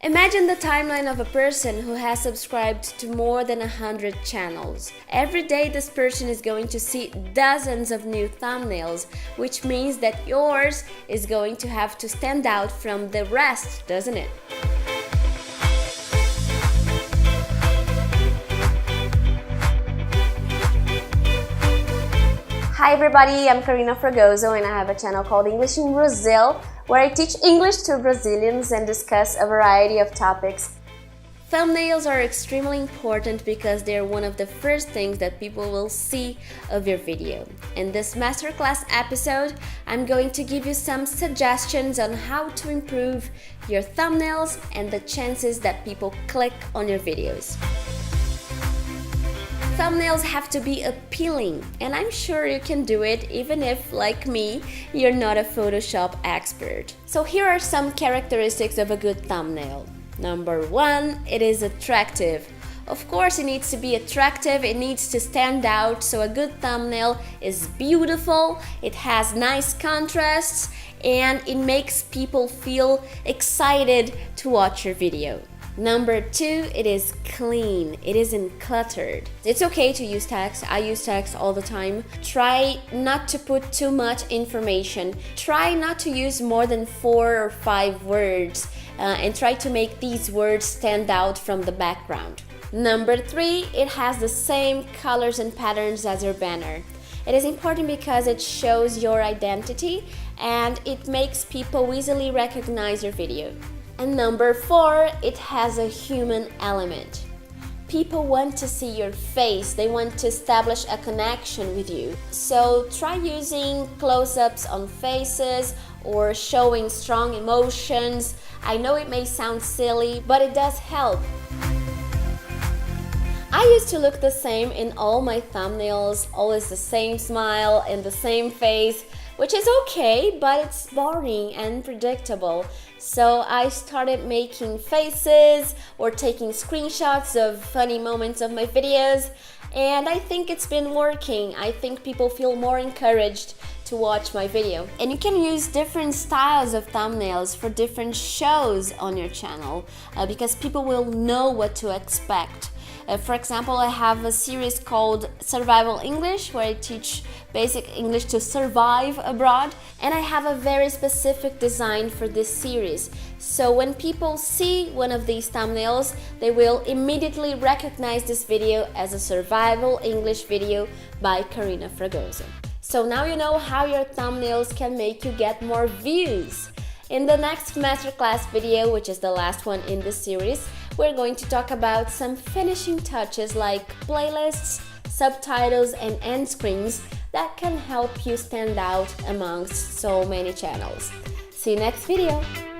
Imagine the timeline of a person who has subscribed to more than 100 channels. Every day this person is going to see dozens of new thumbnails, which means that yours is going to have to stand out from the rest, doesn't it? Hi everybody, I'm Carina Fragozo and I have a channel called English in Brazil, where I teach English to Brazilians and discuss a variety of topics. Thumbnails are extremely important because they're one of the first things that people will see of your video. In this masterclass episode, I'm going to give you some suggestions on how to improve your thumbnails and the chances that people click on your videos. Thumbnails have to be appealing, and I'm sure you can do it even if, like me, you're not a Photoshop expert. So here are some characteristics of a good thumbnail. Number 1, it is attractive. Of course, it needs to be attractive, it needs to stand out, so a good thumbnail is beautiful, it has nice contrasts, and it makes people feel excited to watch your video. Number 2, it is clean. It isn't cluttered. It's okay to use text. I use text all the time. Try not to put too much information. Try not to use more than 4 or 5 words and try to make these words stand out from the background. Number 3, it has the same colors and patterns as your banner. It is important because it shows your identity and it makes people easily recognize your video. And number 4, it has a human element. People want to see your face, they want to establish a connection with you. So try using close-ups on faces or showing strong emotions. I know it may sound silly, but it does help. I used to look the same in all my thumbnails, always the same smile and the same face, which is okay, but it's boring and predictable. So I started making faces or taking screenshots of funny moments of my videos, and I think it's been working. I think people feel more encouraged to watch my video. And you can use different styles of thumbnails for different shows on your channel because people will know what to expect. For example, I have a series called Survival English where I teach basic English to survive abroad, and I have a very specific design for this series. So when people see one of these thumbnails, they will immediately recognize this video as a Survival English video by Carina Fragozo. So now you know how your thumbnails can make you get more views. In the next masterclass video, which is the last one in this series, we're going to talk about some finishing touches like playlists, subtitles, and end screens that can help you stand out amongst so many channels. See you next video!